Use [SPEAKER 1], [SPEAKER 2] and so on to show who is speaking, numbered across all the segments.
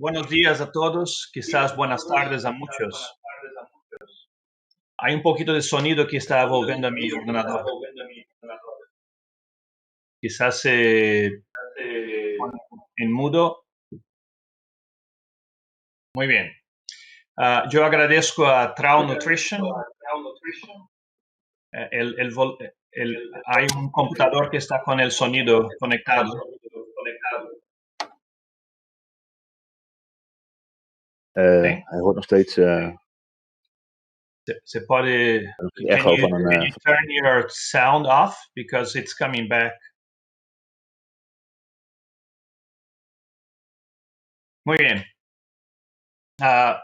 [SPEAKER 1] Buenos días a todos, quizás buenas tardes a muchos. Hay un poquito de sonido que está volviendo a mi ordenador. Quizás se pone en mudo. Muy bien. Yo agradezco a Trau Nutrition. Hay un computador que está con el sonido conectado.
[SPEAKER 2] Hij hoort nog steeds
[SPEAKER 1] Se puede.
[SPEAKER 2] een
[SPEAKER 1] Can
[SPEAKER 2] echo
[SPEAKER 1] you
[SPEAKER 2] van een.
[SPEAKER 1] turn your sound off because it's coming back? Muy bien.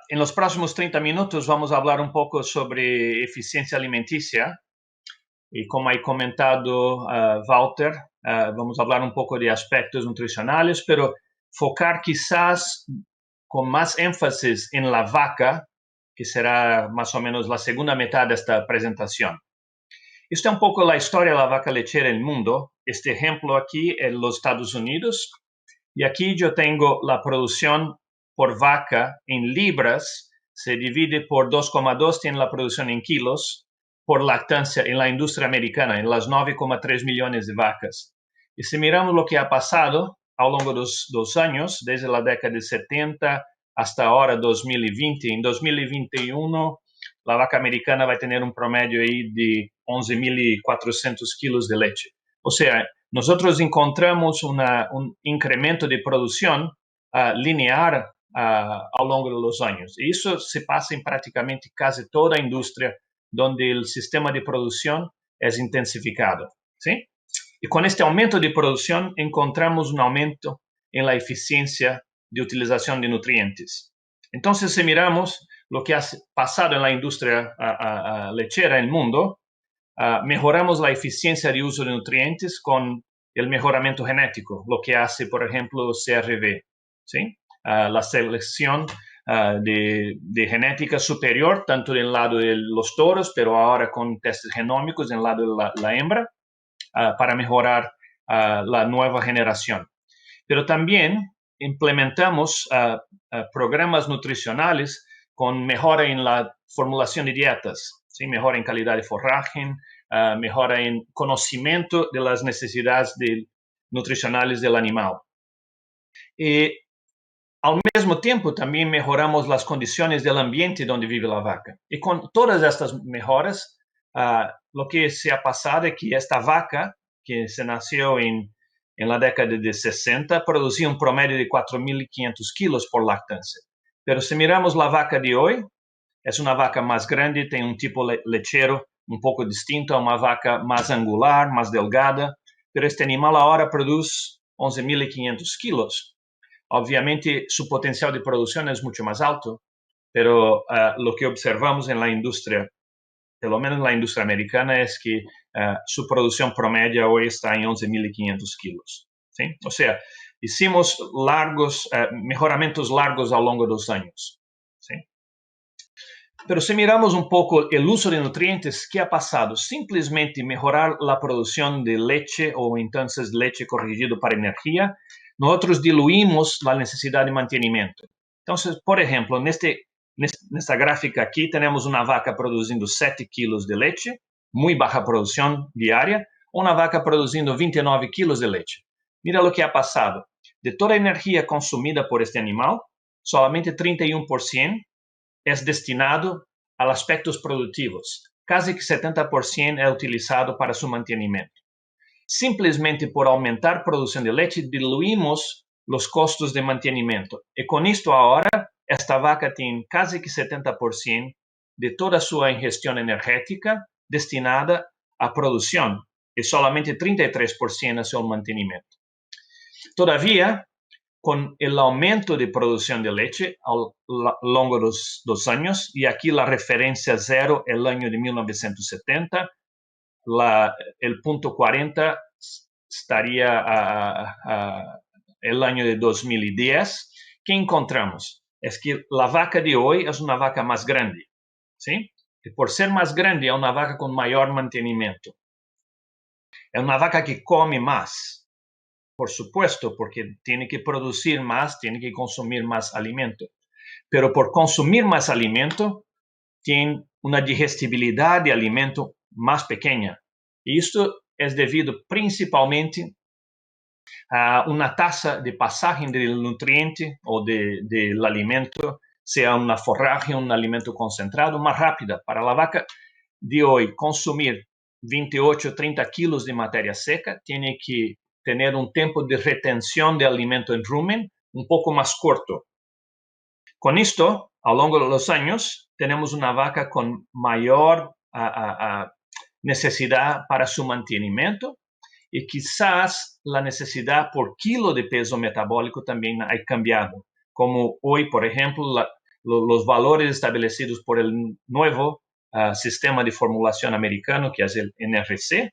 [SPEAKER 1] En los próximos 30 minutos vamos a hablar un poco sobre eficiencia alimenticia y como ha comentado Walter, vamos a hablar un poco de aspectos nutricionales, pero focar quizás con más énfasis en la vaca, que será más o menos la segunda mitad de esta presentación. Esta es un poco la historia de la vaca lechera en el mundo. Este ejemplo aquí en los Estados Unidos. Y aquí yo tengo la producción por vaca en libras, se divide por 2,2, tiene la producción en kilos, por lactancia en la industria americana, en las 9,3 millones de vacas. Y si miramos lo que ha pasado a lo largo de los años, desde la década de 70 hasta ahora 2020, en 2021 la vaca americana va a tener un promedio ahí de 11.400 kilos de leche. O sea, nosotros encontramos un incremento de producción lineal a lo largo de los años. Y eso se pasa en prácticamente casi toda industria donde el sistema de producción es intensificado, ¿sí? Y con este aumento de producción encontramos un aumento en la eficiencia de utilización de nutrientes. Entonces, si miramos lo que ha pasado en la industria lechera en el mundo, mejoramos la eficiencia de uso de nutrientes con el mejoramiento genético, lo que hace, por ejemplo, CRV, ¿sí? La selección de genética superior, tanto del lado de los toros, pero ahora con testes genómicos del lado de la hembra, para mejorar la nueva generación. Pero también implementamos programas nutricionales con mejora en la formulación de dietas, ¿sí? Mejora en calidad de forraje, mejora en conocimiento de las necesidades nutricionales del animal. Y al mismo tiempo también mejoramos las condiciones del ambiente donde vive la vaca. Y con todas estas mejoras, lo que se ha pasado es que esta vaca, que se nació en la década de 60, producía un promedio de 4.500 kilos por lactancia. Pero si miramos la vaca de hoy, es una vaca más grande, tiene un tipo lechero un poco distinto, una vaca más angular, más delgada, pero este animal ahora produce 11.500 kilos. Obviamente su potencial de producción es mucho más alto, pero lo que observamos en la industria, por lo menos en la industria americana, es que su producción promedio hoy está en 11.500 kilos. ¿Sí? O sea, hicimos mejoramientos largos a lo largo de los años. ¿Sí? Pero si miramos un poco el uso de nutrientes, ¿qué ha pasado? Simplemente mejorar la producción de leche o entonces leche corregido para energía, nosotros diluimos la necesidad de mantenimiento. Entonces, por ejemplo, en esta gráfica aquí tenemos una vaca produciendo 7 kilos de leche, muy baja producción diaria, una vaca produciendo 29 kilos de leche. Mira lo que ha pasado. De toda energía consumida por este animal, solamente 31% es destinado a aspectos productivos. Casi que 70% es utilizado para su mantenimiento. Simplesmente por aumentar producción de leche, diluimos los costos de mantenimiento. Y con esto ahora, esta vaca tiene casi que 70% de toda su ingestión energética destinada a producción y solamente 33% a su mantenimiento. Todavía, con el aumento de producción de leche a lo largo de los años, y aquí la referencia cero, el año de 1970, el punto 40 estaría el año de 2010. ¿Qué encontramos? Es que la vaca de hoy es una vaca más grande, ¿sí? Y por ser más grande, es una vaca con mayor mantenimiento. Es una vaca que come más. por supuesto, porque tiene que producir más, tiene que consumir más alimento. Pero por consumir más alimento, tiene una digestibilidad de alimento más pequeña. Y esto es debido principalmente a una tasa de pasaje del nutriente o del alimento, sea una forraje, un alimento concentrado, más rápida. Para la vaca de hoy, consumir 28, 30 kilos de materia seca, tiene que tener un tiempo de retención de alimento en rumen un poco más corto. Con esto, a lo largo de los años, tenemos una vaca con mayor necesidad para su mantenimiento y quizás la necesidad por kilo de peso metabólico también ha cambiado. Como hoy, por ejemplo, los valores establecidos por el nuevo sistema de formulación americano, que es el NRC,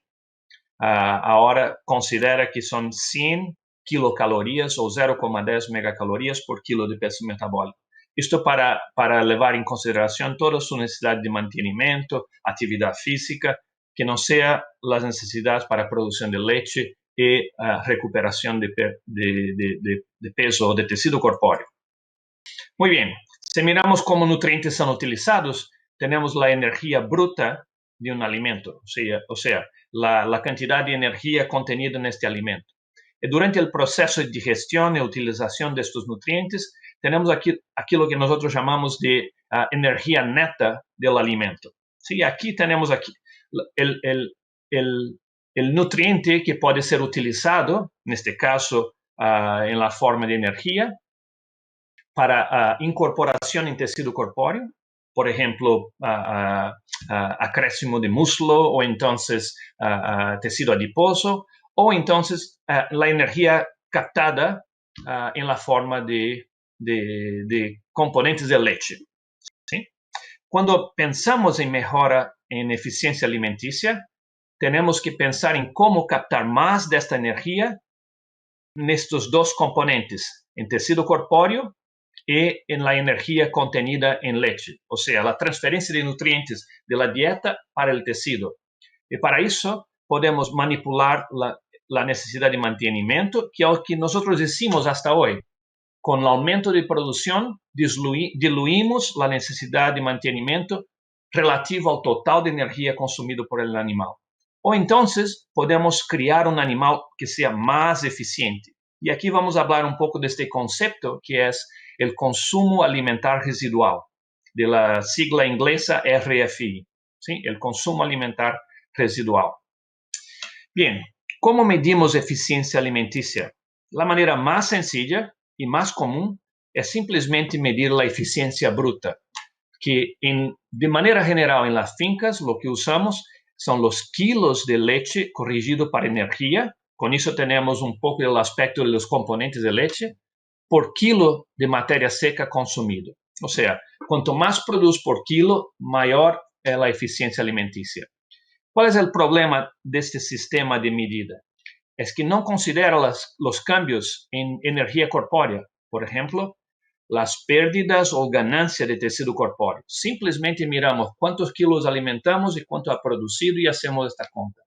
[SPEAKER 1] ahora considera que son 100 kilocalorías o 0,10 megacalorías por kilo de peso metabólico. Esto para llevar en consideración toda su necesidad de mantenimiento, actividad física, que no sea las necesidades para producción de leche y recuperación de peso o de tejido corpóreo. Muy bien, si miramos cómo nutrientes son utilizados, tenemos la energía bruta de un alimento, o sea la cantidad de energía contenida en este alimento. Y durante el proceso de digestión y utilización de estos nutrientes, tenemos aquí lo que nosotros llamamos de energía neta del alimento. ¿Sí? Aquí tenemos el nutriente que puede ser utilizado, en este caso, en la forma de energía, para incorporación en tejido corpóreo, por ejemplo, acréscimo de músculo o entonces tejido adiposo, o entonces la energía captada en la forma de componentes de leche. ¿Sí? Cuando pensamos en mejora en eficiencia alimenticia, tenemos que pensar en cómo captar más de esta energía en estos dos componentes, en tejido corpóreo y en la energía contenida en leche, o sea, la transferencia de nutrientes de la dieta para el tejido. Y para eso podemos manipular la necesidad de mantenimiento, que es lo que nosotros hicimos hasta hoy. Con el aumento de producción, diluimos la necesidad de mantenimiento relativo al total de energía consumido por el animal. O entonces podemos crear un animal que sea más eficiente. Y aquí vamos a hablar un poco de este concepto que es el consumo alimentar residual, de la sigla inglesa RFI, ¿sí? El consumo alimentar residual. Bien, ¿cómo medimos eficiencia alimenticia? La manera más sencilla y más común es simplemente medir la eficiencia bruta, que de manera general en las fincas lo que usamos son los kilos de leche corregido para energía. Con eso tenemos un poco el aspecto de los componentes de leche por kilo de materia seca consumido. O sea, cuanto más produce por kilo, mayor es la eficiencia alimenticia. ¿Cuál es el problema de este sistema de medida? Es que no considera los cambios en energía corpórea, por ejemplo, las pérdidas o ganancias de tejido corpóreo. Simplemente miramos cuántos kilos alimentamos y cuánto ha producido y hacemos esta cuenta.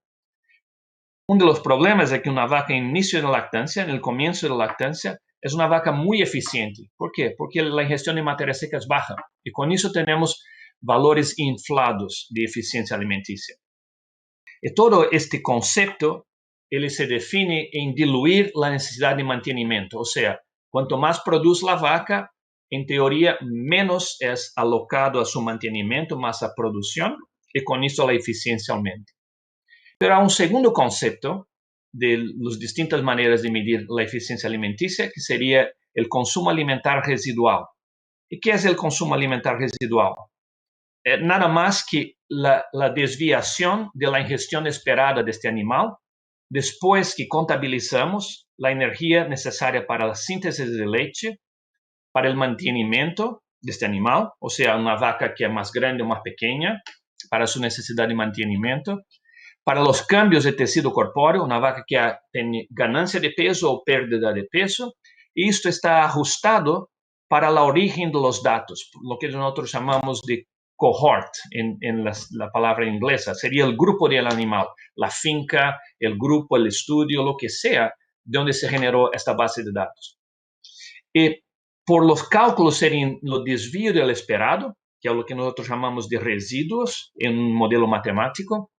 [SPEAKER 1] Uno de los problemas es que una vaca en inicio de lactancia, en el comienzo de la lactancia, es una vaca muy eficiente. ¿Por qué? Porque la ingestión de materia seca es baja y con eso tenemos valores inflados de eficiencia alimenticia. Y todo este concepto él se define en diluir la necesidad de mantenimiento. O sea, cuanto más produce la vaca, en teoría, menos es alocado a su mantenimiento, más a producción, y con eso la eficiencia aumenta. Pero hay un segundo concepto de las distintas maneras de medir la eficiencia alimenticia, que sería el consumo alimentar residual. ¿Y qué es el consumo alimentar residual? Nada más que la desviación de la ingestión esperada de este animal después que contabilizamos la energía necesaria para la síntesis de leche, para el mantenimiento de este animal, o sea, una vaca que es más grande o más pequeña, para su necesidad de mantenimiento, para los cambios de tejido corpóreo, una vaca que tiene ganancia de peso o pérdida de peso, y esto está ajustado para el origen de los datos, lo que nosotros llamamos de cohort en la palabra inglesa, sería el grupo del animal, la finca, el grupo, el estudio, lo que sea, de donde se generó esta base de datos. Y por los cálculos serían los desvíos del esperado, que es lo que nosotros llamamos de residuos en un modelo matemático.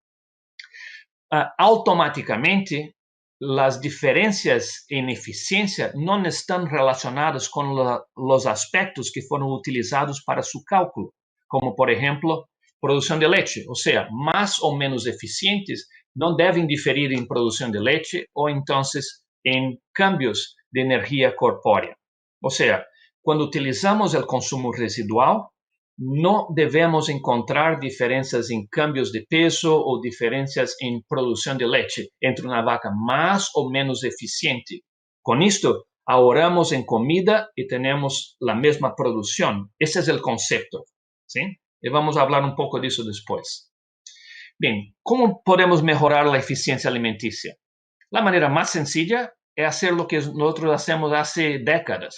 [SPEAKER 1] Automáticamente, las diferencias en eficiencia no están relacionadas con los aspectos que fueron utilizados para su cálculo, como por ejemplo, producción de leche. O sea, más o menos eficientes no deben diferir en producción de leche o entonces en cambios de energía corpórea. O sea, cuando utilizamos el consumo residual, no debemos encontrar diferencias en cambios de peso o diferencias en producción de leche entre una vaca más o menos eficiente. Con esto, ahorramos en comida y tenemos la misma producción. Ese es el concepto, ¿sí? Y vamos a hablar un poco de eso después. Bien, ¿cómo podemos mejorar la eficiencia alimenticia? La manera más sencilla es hacer lo que nosotros hacemos hace décadas,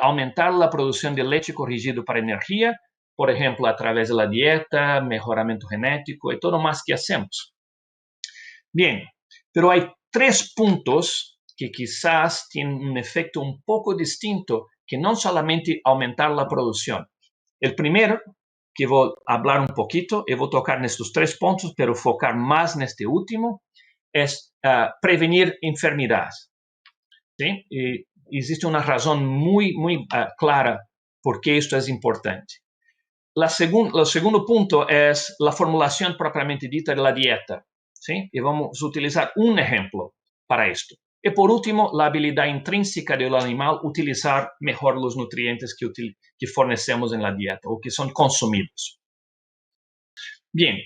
[SPEAKER 1] aumentar la producción de leche corrigido para energía, por ejemplo, a través de la dieta, mejoramiento genético y todo más que hacemos. Bien, pero hay 3 puntos que quizás tienen un efecto un poco distinto que no solamente aumentar la producción. El primero, que voy a hablar un poquito y voy a tocar en estos 3 puntos, pero focar más en este último, es prevenir enfermedades. ¿Sí? Y existe una razón muy clara por qué esto es importante. El segundo punto es la formulación propiamente dita de la dieta, ¿sí? Y vamos a utilizar un ejemplo para esto. Y por último, la habilidad intrínseca del animal utilizar mejor los nutrientes que fornecemos en la dieta o que son consumidos. Bien,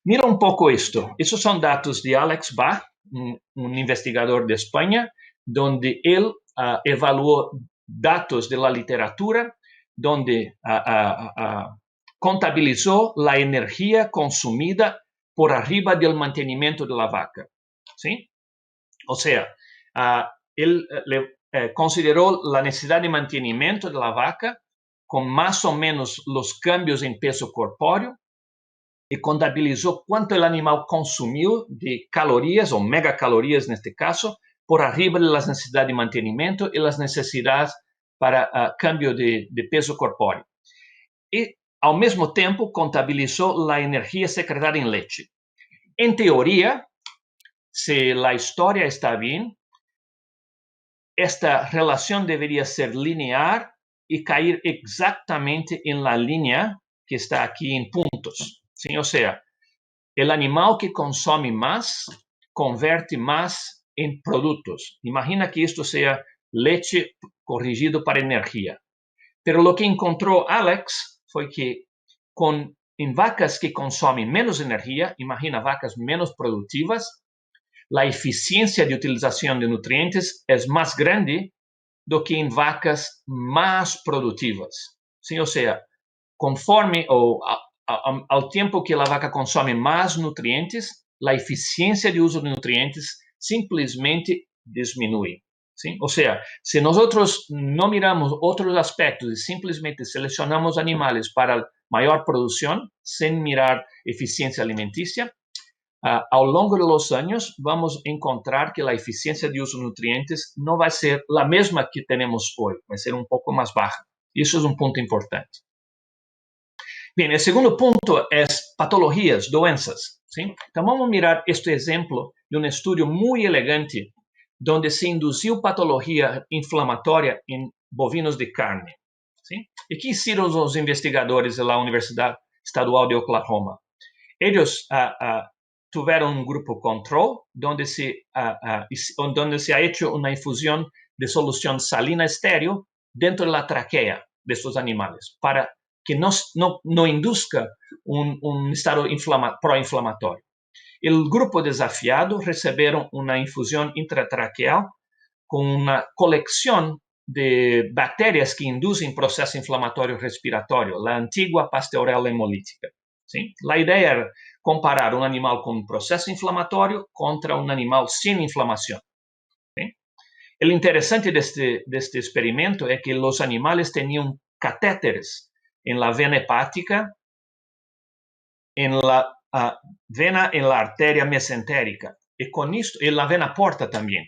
[SPEAKER 1] mira un poco esto. Esos son datos de Alex Bach, un investigador de España, donde él evaluó datos de la literatura, donde contabilizó la energía consumida por arriba del mantenimiento de la vaca, ¿sí? O sea, él consideró la necesidad de mantenimiento de la vaca con más o menos los cambios en peso corpóreo y contabilizó cuánto el animal consumió de calorías o megacalorías en este caso por arriba de las necesidades de mantenimiento y las necesidades para cambio de peso corpóreo. Y al mismo tiempo contabilizó la energía secretada en leche. En teoría, si la historia está bien, esta relación debería ser lineal y caer exactamente en la línea que está aquí en puntos. ¿Sí? O sea, el animal que consume más, convierte más en productos. Imagina que esto sea leche corrigido para energía. Pero lo que encontró Alex fue que en vacas que consumen menos energía, imagina vacas menos productivas, la eficiencia de utilización de nutrientes es más grande do que en vacas más productivas. ¿Sí? O sea, conforme al tiempo que la vaca consume más nutrientes, la eficiencia de uso de nutrientes simplesmente disminuye. ¿Sí? O sea, si nosotros no miramos otros aspectos y simplemente seleccionamos animales para mayor producción sin mirar eficiencia alimenticia, a lo largo de los años vamos a encontrar que la eficiencia de uso de nutrientes no va a ser la misma que tenemos hoy, va a ser un poco más baja. Y eso es un punto importante. Bien, el segundo punto es patologías, doenças. ¿Sí? Entonces vamos a mirar este ejemplo de un estudio muy elegante donde se indució patología inflamatoria en bovinos de carne. ¿Sí? ¿Y qué hicieron los investigadores de la Universidad Estadual de Oklahoma? Ellos tuvieron un grupo control donde se ha hecho una infusión de solución salina estéril dentro de la tráquea de estos animales para que no induzca un estado proinflamatorio. El grupo desafiado recibieron una infusión intratraqueal con una colección de bacterias que inducen proceso inflamatorio respiratorio, la antigua Pasteurella hemolítica. ¿Sí? La idea era comparar un animal con un proceso inflamatorio contra un animal sin inflamación. ¿Sí? El interesante de este experimento es que los animales tenían catéteres en la vena hepática, en la vena en la arteria mesentérica y con esto, en la vena porta también.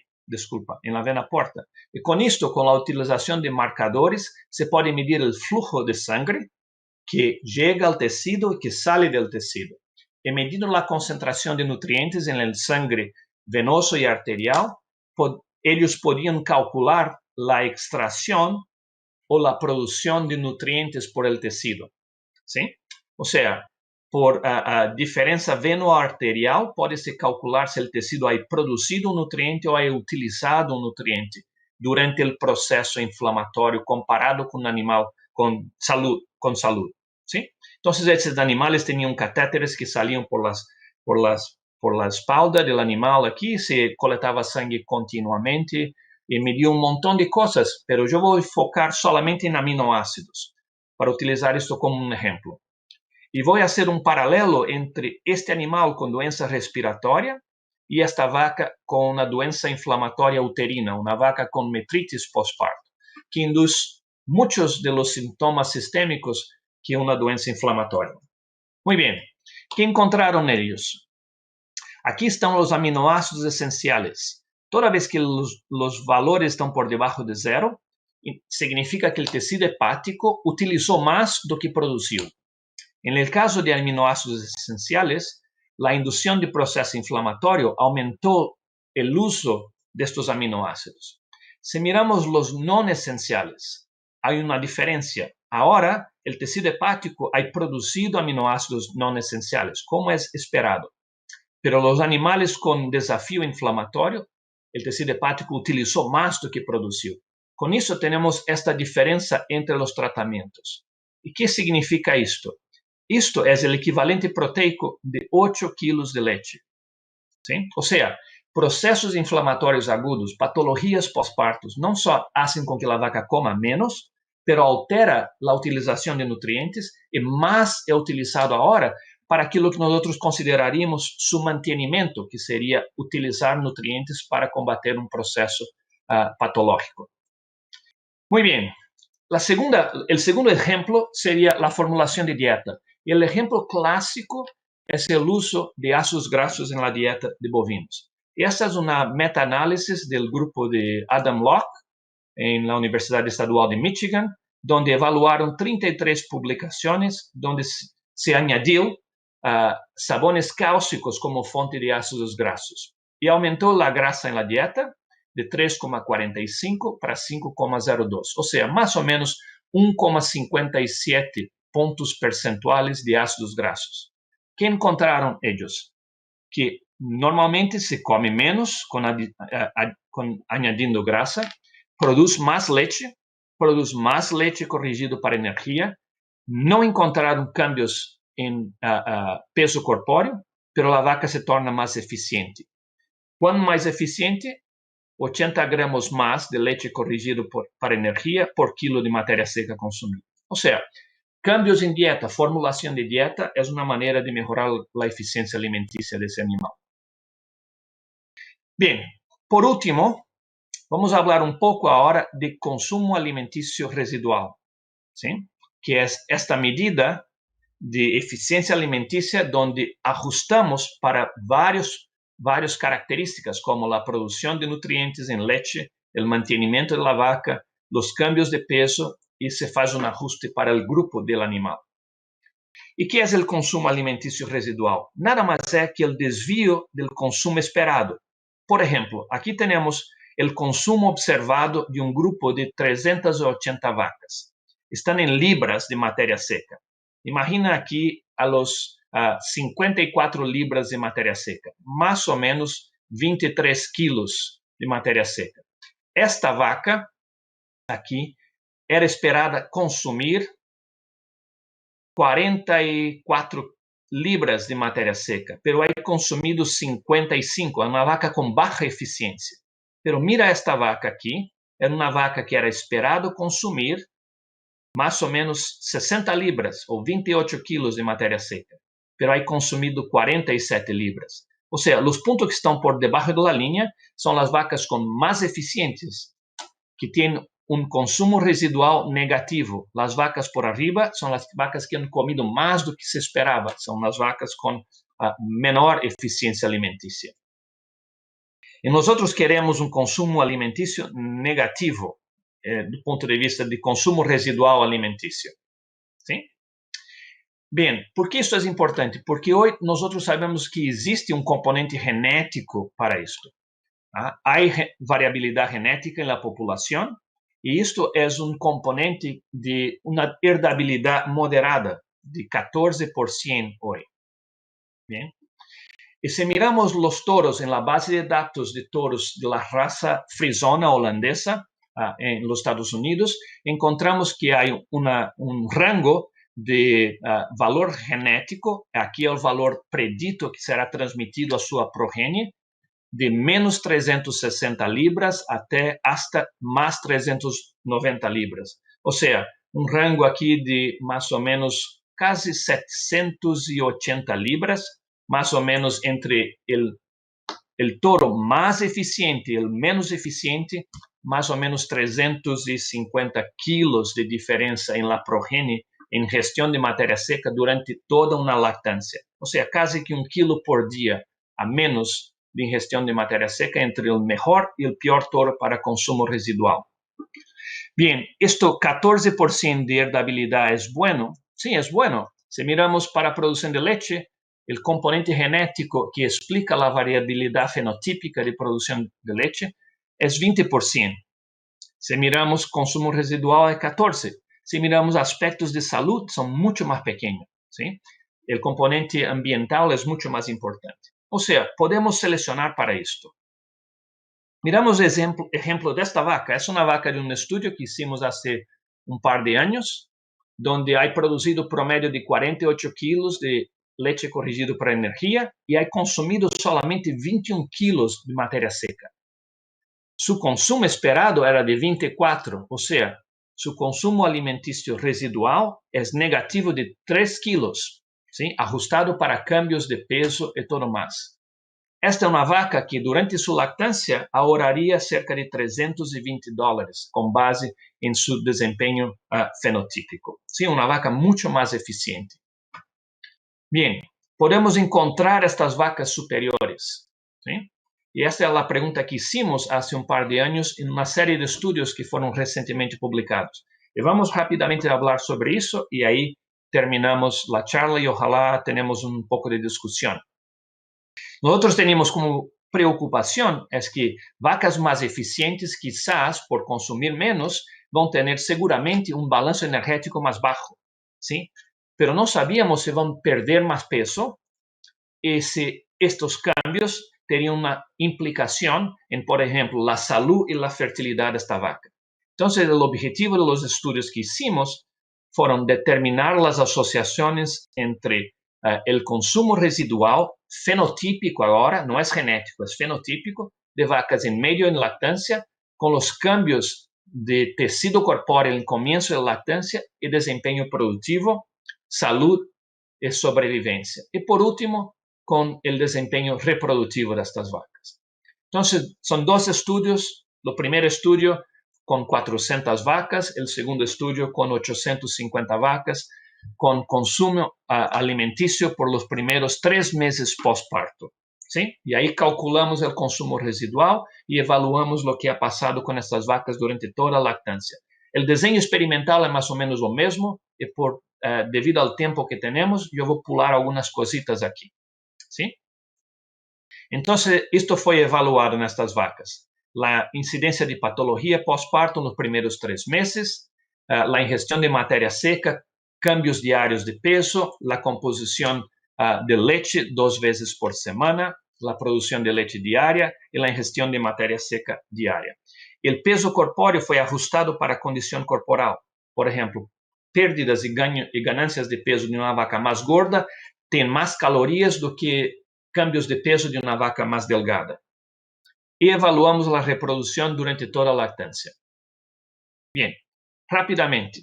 [SPEAKER 1] en la vena porta. Y con esto, con la utilización de marcadores, se puede medir el flujo de sangre que llega al tejido y que sale del tejido. Y medindo la concentración de nutrientes en el sangre venoso y arterial, ellos podían calcular la extracción o la producción de nutrientes por el tejido. ¿Sí? O sea, por diferencia veno-arterial, puede-se calcular se el tejido ha producido un nutriente o ha utilizado un nutriente durante el proceso inflamatorio comparado con un animal con salud. ¿Sí? Entonces, estos animales tenían catéteres que salían por la espalda del animal aquí, se coletaba sangre continuamente y medía un montón de cosas, pero yo voy a enfocar solamente en aminoácidos para utilizar esto como un ejemplo. Y voy a hacer un paralelo entre este animal con doença respiratoria y esta vaca con una doença inflamatoria uterina, una vaca con metritis postparto, que induce muchos de los síntomas sistémicos que una doença inflamatoria. Muy bien, ¿qué encontraron ellos? Aquí están los aminoácidos esenciales. Toda vez que los valores están por debajo de 0, significa que el tejido hepático utilizó más do que produció. En el caso de aminoácidos esenciales, la inducción de proceso inflamatorio aumentó el uso de estos aminoácidos. Si miramos los no esenciales, hay una diferencia. Ahora, el tejido hepático ha producido aminoácidos no esenciales, como es esperado. Pero los animales con desafío inflamatorio, el tejido hepático utilizó más do que produció. Con eso tenemos esta diferencia entre los tratamientos. ¿Y qué significa esto? Esto es el equivalente proteico de 8 kilos de leche. ¿Sí? O sea, procesos inflamatorios agudos, patologías postpartos, no solo hacen con que la vaca coma menos, pero altera la utilización de nutrientes y más es utilizado ahora para aquilo que nosotros consideraríamos su mantenimiento, que sería utilizar nutrientes para combater un proceso patológico. Muy bien. El segundo ejemplo sería la formulación de dieta. El ejemplo clásico es el uso de ácidos grasos en la dieta de bovinos. Esta es una metaanálisis del grupo de Adam Locke en la Universidad Estadual de Michigan, donde evaluaron 33 publicaciones donde se añadió sabones cáusticos como fuente de ácidos grasos y aumentó la grasa en la dieta de 3,45 para 5,02, o sea, más o menos 1,57 puntos percentuales de ácidos grasos. ¿Qué encontraron ellos? Que normalmente se come menos con añadiendo grasa, produce más leche corrigido para energía, no encontraron cambios en peso corpóreo, pero la vaca se torna más eficiente. ¿Cuán más eficiente? 80 gramos más de leche corrigido para energía por kilo de materia seca consumida. O sea, cambios en dieta, formulación de dieta es una manera de mejorar la eficiencia alimenticia de ese animal. Bien, por último, vamos a hablar un poco ahora de consumo alimenticio residual, ¿sí? Que es esta medida de eficiencia alimenticia donde ajustamos para varias características como la producción de nutrientes en leche, el mantenimiento de la vaca, los cambios de peso y se hace un ajuste para el grupo del animal. ¿Y qué es el consumo alimenticio residual? Nada más es que el desvío del consumo esperado. Por ejemplo, aquí tenemos el consumo observado de un grupo de 380 vacas. Están en libras de materia seca. Imagina aquí a los 54 libras de materia seca, más o menos 23 kilos de materia seca. Esta vaca aquí era esperada consumir 44 libras de materia seca, pero ha consumido 55, es una vaca con baja eficiencia. Pero mira esta vaca aquí, era una vaca que era esperado consumir más o menos 60 libras o 28 kilos de materia seca, pero ha consumido 47 libras. O sea, los puntos que están por debajo de la línea son las vacas con más eficientes, que tienen un consumo residual negativo. Las vacas por arriba son las vacas que han comido más do que se esperaba, son las vacas con menor eficiencia alimenticia. E nosotros queremos un consumo alimenticio negativo, do ponto de vista de consumo residual alimenticio. ¿Sí? Bien, ¿por qué esto es importante? Porque hoy nosotros sabemos que existe un componente genético para esto. Hay variabilidad genética en la población y esto es un componente de una heredabilidad moderada de 14% hoy. Bien. Y si miramos los toros en la base de datos de toros de la raza frisona holandesa en los Estados Unidos, encontramos que hay un rango de valor genético, aquí el valor predito que será transmitido a su progenie, de menos 360 libras hasta más 390 libras. O sea, un rango aquí de más o menos casi 780 libras, más o menos entre el toro más eficiente y el menos eficiente, más o menos 350 kilos de diferencia en la progenie en gestión de materia seca durante toda una lactancia. O sea, casi que 1 kilo por día a menos de ingestión de materia seca entre el mejor y el peor toro para consumo residual. Bien, esto 14% de heredabilidad es bueno. Sí, es bueno. Si miramos para producción de leche, el componente genético que explica la variabilidad fenotípica de producción de leche es 20%. Si miramos consumo residual es 14%. Si miramos aspectos de salud, son mucho más pequeños. ¿Sí? El componente ambiental es mucho más importante. O sea, podemos seleccionar para esto. Miramos el ejemplo de esta vaca. Es una vaca de un estudio que hicimos hace un par de años, donde hay producido promedio de 48 kilos de leche corrigida para energía y hay consumido solamente 21 kilos de materia seca. Su consumo esperado era de 24, o sea, su consumo alimenticio residual es negativo de 3 kilos, ¿sí? Ajustado para cambios de peso y todo más. Esta es una vaca que durante su lactancia ahorraría cerca de $320 con base en su desempeño fenotípico. ¿Sí? Una vaca mucho más eficiente. Bien, podemos encontrar estas vacas superiores. ¿Sí? Y esta es la pregunta que hicimos hace un par de años en una serie de estudios que fueron recientemente publicados. Y vamos rápidamente a hablar sobre eso y ahí terminamos la charla y ojalá tenemos un poco de discusión. Nosotros tenemos como preocupación es que vacas más eficientes quizás por consumir menos van a tener seguramente un balance energético más bajo, ¿sí? Pero no sabíamos si van a perder más peso y si estos cambios tenían una implicación en, por ejemplo, la salud y la fertilidad de esta vaca. Entonces, el objetivo de los estudios que hicimos fueron determinar las asociaciones entre el consumo residual fenotípico ahora, no es genético, es fenotípico, de vacas en medio en lactancia, con los cambios de tejido corpóreo en el comienzo de la lactancia y desempeño productivo, salud y sobrevivencia. Y por último, con el desempeño reproductivo de estas vacas. Entonces, son dos estudios. El primer estudio con 400 vacas, el segundo estudio con 850 vacas, con consumo alimenticio por los primeros 3 meses postparto. ¿Sí? Y ahí calculamos el consumo residual y evaluamos lo que ha pasado con estas vacas durante toda la lactancia. El diseño experimental es más o menos lo mismo y debido al tiempo que tenemos, yo voy a pular algunas cositas aquí. ¿Sí? Entonces, esto fue evaluado en estas vacas. La incidencia de patología postparto en los primeros 3 meses, la ingestión de materia seca, cambios diarios de peso, la composición de leche 2 veces por semana, la producción de leche diaria y la ingestión de materia seca diaria. El peso corpóreo fue ajustado para condición corporal. Por ejemplo, pérdidas y ganancias de peso de una vaca más gorda tienen más calorías do que cambios de peso de una vaca más delgada. Y evaluamos la reproducción durante toda la lactancia. Bien, rápidamente.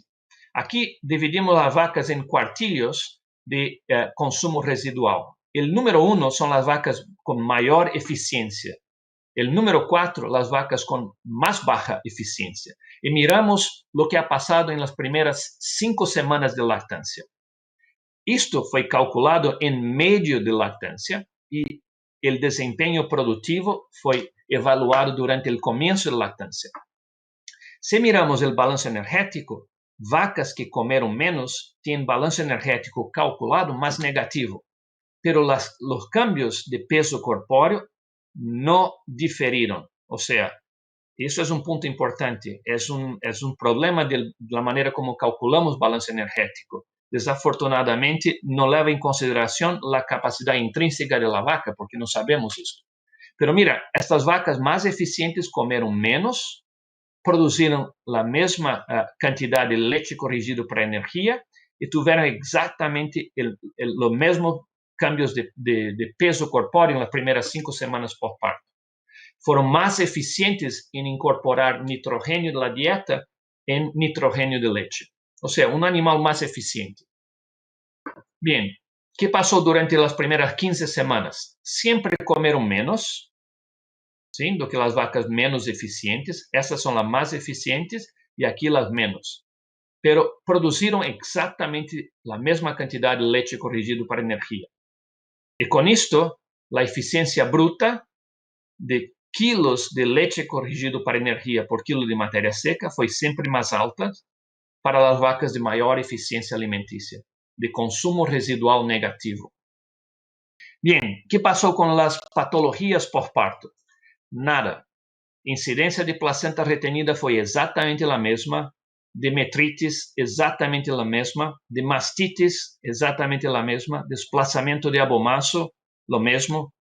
[SPEAKER 1] Aquí dividimos las vacas en cuartillos de consumo residual. El número 1 son las vacas con mayor eficiencia. El número 4, las vacas con más baja eficiencia. Y miramos lo que ha pasado en las primeras 5 semanas de lactancia. Esto fue calculado en medio de lactancia y el desempeño productivo fue evaluado durante el comienzo de la lactancia. Si miramos el balance energético, vacas que comeron menos tienen balance energético calculado más negativo, pero los cambios de peso corpóreo no diferieron. O sea, eso es un punto importante, es un problema de la manera como calculamos balance energético. Desafortunadamente, no lleva en consideración la capacidad intrínseca de la vaca, porque no sabemos esto. Pero mira, estas vacas más eficientes comieron menos, produjeron la misma cantidad de leche corrigido para energía y tuvieron exactamente los mismos cambios de peso corpóreo en las primeras 5 semanas por parto. Fueron más eficientes en incorporar nitrógeno de la dieta en nitrógeno de leche. O sea, un animal más eficiente. Bien, ¿qué pasó durante las primeras 15 semanas? Siempre comieron menos, ¿sí? Do que las vacas menos eficientes. Estas son las más eficientes y aquí las menos. Pero produjeron exactamente la misma cantidad de leche corrigida para energía. Y con esto, la eficiencia bruta de kilos de leche corrigido para energía por kilo de materia seca fue siempre más alta para las vacas de mayor eficiencia alimenticia, de consumo residual negativo. Bien, ¿qué pasó con las patologías postparto? Nada. Incidencia de placenta retenida fue exactamente la misma, de metritis exactamente la misma, de mastitis exactamente la misma, desplazamiento de abomazo lo mismo.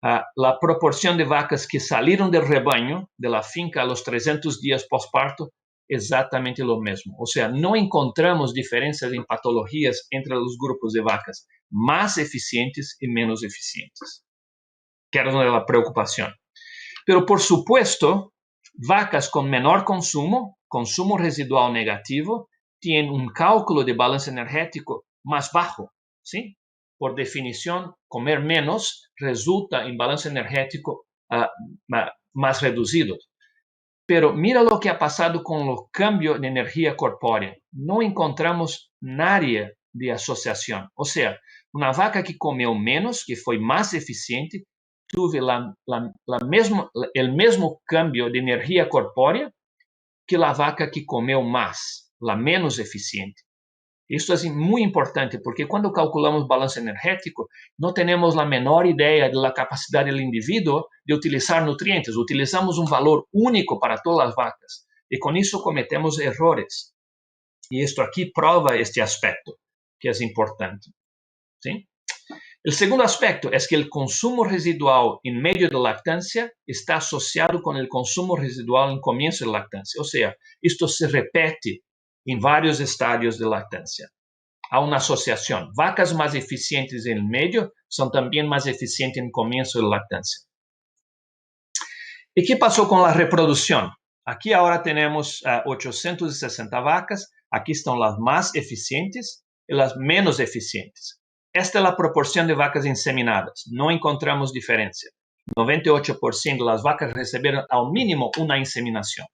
[SPEAKER 1] La proporción de vacas que salieron del rebaño, de la finca a los 300 días postparto, exactamente lo mismo. O sea, no encontramos diferencias en patologías entre los grupos de vacas más eficientes y menos eficientes, que era una de las preocupaciones. Pero, por supuesto, vacas con menor consumo residual negativo, tienen un cálculo de balance energético más bajo, ¿sí? Por definición, comer menos resulta en balance energético más reducido. Pero mira lo que ha pasado con los cambios de energía corpórea. No encontramos nadie de asociación. O sea, una vaca que comió menos, que fue más eficiente, tuve el mismo cambio de energía corpórea que la vaca que comió más, la menos eficiente. Esto es muy importante porque cuando calculamos balance energético, no tenemos la menor idea de la capacidad del individuo de utilizar nutrientes. Utilizamos un valor único para todas las vacas y con eso cometemos errores. Y esto aquí prueba este aspecto, que es importante. ¿Sí? El segundo aspecto es que el consumo residual en medio de lactancia está asociado con el consumo residual en comienzo de lactancia. O sea, esto se repite en varios estadios de lactancia. Hay una asociación. Vacas más eficientes en el medio son también más eficientes en comienzo de lactancia. ¿Y qué pasó con la reproducción? Aquí ahora tenemos 860 vacas. Aquí están las más eficientes y las menos eficientes. Esta es la proporción de vacas inseminadas. No encontramos diferencia. 98% de las vacas recibieron al mínimo una inseminación.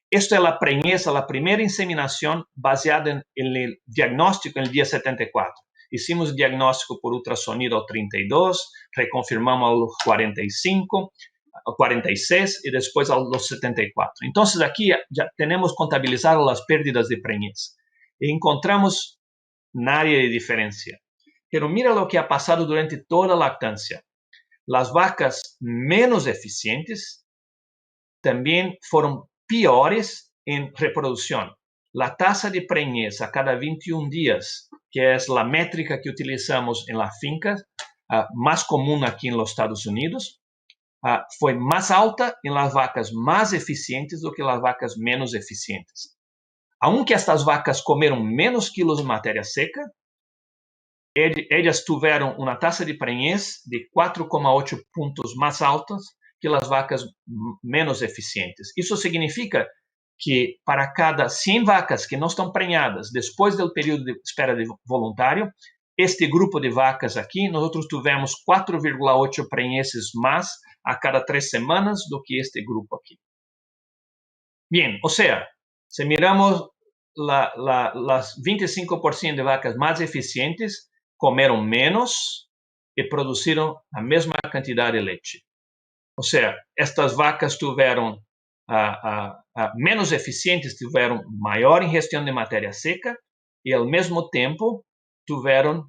[SPEAKER 1] Esta es la preñez, la primera inseminación basada en el diagnóstico en el día 74. Hicimos el diagnóstico por ultrasonido al 32, reconfirmamos a los 45, a 46 y después a los 74. Entonces aquí ya tenemos contabilizado las pérdidas de preñez. Y encontramos nadie de diferencia. Pero mira lo que ha pasado durante toda la lactancia. Las vacas menos eficientes también fueron peores en reproducción. La tasa de preñez a cada 21 días, que es la métrica que utilizamos en la finca, más común aquí en los Estados Unidos, fue más alta en las vacas más eficientes do que las vacas menos eficientes. Aunque estas vacas comieron menos kilos de materia seca, ellas tuvieron una tasa de preñez de 4,8 puntos más altas que las vacas menos eficientes. Eso significa que para cada 100 vacas que no están preñadas después del periodo de espera de voluntario, este grupo de vacas aquí, nosotros tuvimos 4,8 preñeces más a cada 3 semanas do que este grupo aquí. Bien, o sea, si miramos las 25% de vacas más eficientes, comeron menos y produjeron la misma cantidad de leche. ou seja, estas vacas tiveram menos eficientes, tiveram maior ingestão de matéria seca e, ao mesmo tempo, tiveram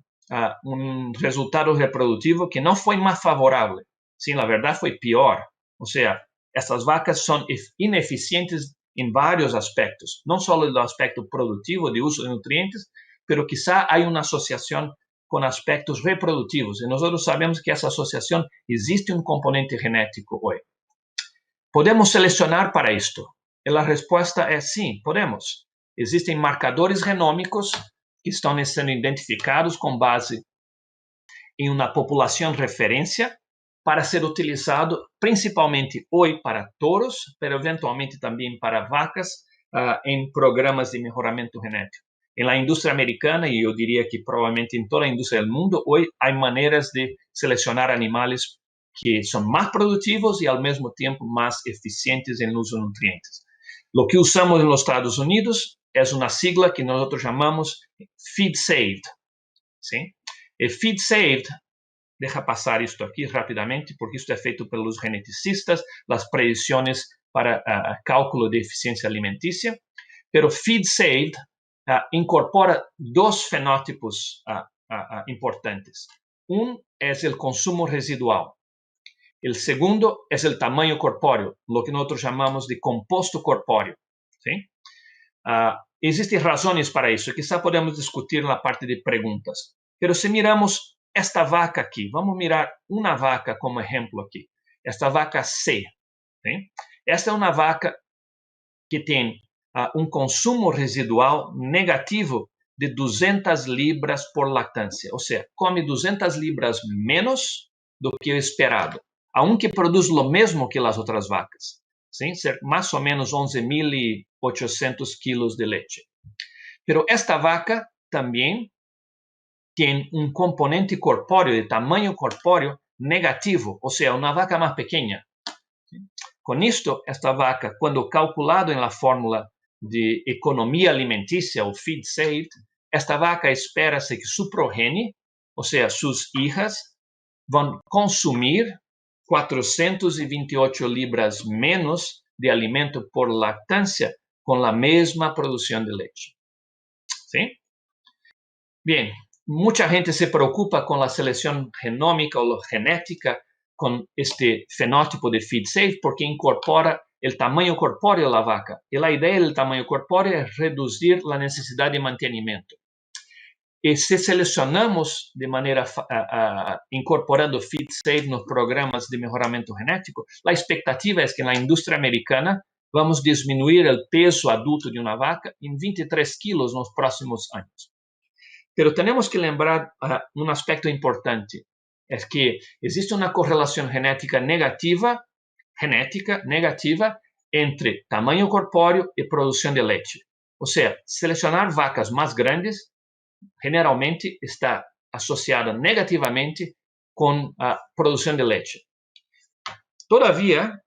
[SPEAKER 1] um resultado reprodutivo que não foi mais favorável. Sim, na verdade, foi pior. Ou seja, essas vacas são ineficientes em vários aspectos, não só no aspecto produtivo de uso de nutrientes, mas quizá há uma associação com aspectos reprodutivos. E nós sabemos que essa associação existe um componente genético hoje. ¿Podemos selecionar para esto? Y la respuesta es sí, podemos. Existen marcadores genómicos que están siendo identificados con base en una población referencia para ser utilizado principalmente hoy para toros, pero eventualmente también para vacas en programas de mejoramiento genético. En la industria americana, y yo diría que probablemente en toda la industria del mundo, hoy hay maneras de seleccionar animales que son más productivos y al mismo tiempo más eficientes en el uso de nutrientes. Lo que usamos en los Estados Unidos es una sigla que nosotros llamamos Feed Saved. ¿Sí? El Feed Saved, deja pasar esto aquí rápidamente, porque esto es feito por los geneticistas, las predicciones para cálculo de eficiencia alimenticia, pero Feed Saved incorpora dos fenótipos importantes. Un es el consumo residual. El segundo es el tamaño corpóreo, lo que nosotros llamamos de composto corpóreo. ¿Sí? Existen razones para eso, quizá podemos discutir en la parte de preguntas. Pero si miramos esta vaca aquí, vamos a mirar una vaca como ejemplo aquí. Esta vaca C. ¿Sí? Esta es una vaca que tiene un consumo residual negativo de 200 libras por lactancia. O sea, come 200 libras menos do que o esperado. Aunque produz lo mesmo que as outras vacas, ¿sí? Ser más o menos 11.800 kilos de leche. Pero esta vaca también tiene un componente corpóreo, de tamaño corpóreo negativo, o sea, una vaca más pequeña. ¿Sí? Con esto, esta vaca, cuando calculado en la fórmula de economía alimenticia o feed saved, esta vaca espera-se que su progenie, o sea, sus hijas, van consumir 428 libras menos de alimento por lactancia con la misma producción de leche. ¿Sí? Bien, mucha gente se preocupa con la selección genómica o genética con este fenótipo de feed safe porque incorpora el tamaño corpóreo de la vaca. Y la idea del tamaño corpóreo es reducir la necesidad de mantenimiento. Y si seleccionamos de manera incorporando feed safe nos programas de mejoramiento genético, la expectativa es que en la industria americana vamos a disminuir el peso adulto de una vaca en 23 kilos en los próximos años. Pero tenemos que lembrar un aspecto importante, es que existe una correlación genética negativa entre tamaño corpóreo y producción de leche. O sea, seleccionar vacas más grandes generalmente está asociada negativamente con producción de leche. Todavía,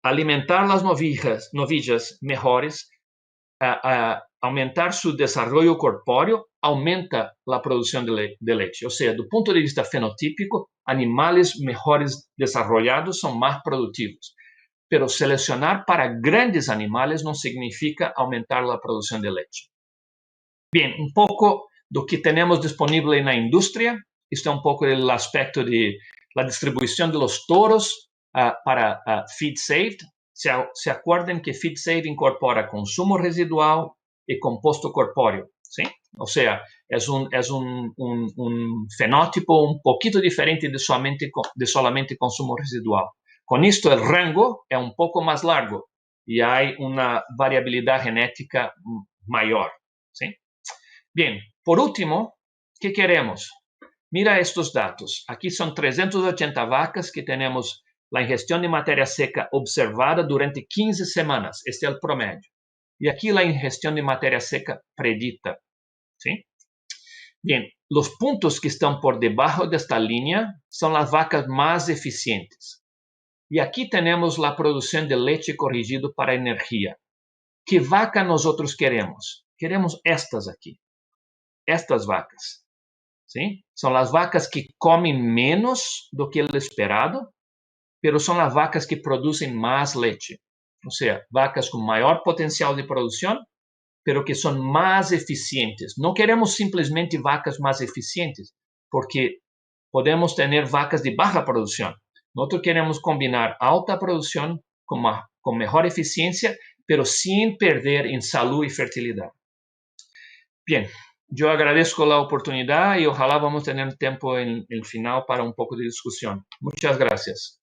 [SPEAKER 1] alimentar las novillas mejores, aumentar su desarrollo corpóreo, aumenta la producción de leche. O sea, do punto de vista fenotípico, animales mejores desarrollados son más productivos. Pero seleccionar para grandes animales no significa aumentar la producción de leche. Bien, un poco do que tenemos disponible en la industria. Esto es un poco el aspecto de la distribución de los toros para feed saved. Se acuerdan que feed saved incorpora consumo residual y composto corpóreo, ¿sí? O sea, es un fenótipo un poquito diferente de solamente consumo residual. Con esto el rango es un poco más largo y hay una variabilidad genética mayor, ¿sí? Bien, por último, ¿qué queremos? Mira estos datos. Aquí son 380 vacas que tenemos la ingestión de materia seca observada durante 15 semanas. Este es el promedio. Y aquí la ingestión de materia seca predicta. ¿Sí? Bien, los puntos que están por debajo de esta línea son las vacas más eficientes. Y aquí tenemos la producción de leche corrigido para energía. ¿Qué vaca nosotros queremos? Queremos estas aquí. Estas vacas, ¿sí? Son las vacas que comen menos do que el esperado pero son las vacas que producen más leche. O sea, vacas con mayor potencial de producción, pero que son más eficientes. No queremos simplemente vacas más eficientes, porque podemos tener vacas de baja producción. Nosotros queremos combinar alta producción con mejor eficiencia, pero sin perder en salud y fertilidad. Bien, yo agradezco la oportunidad y ojalá vamos a tener tiempo en el final para un poco de discusión. Muchas gracias.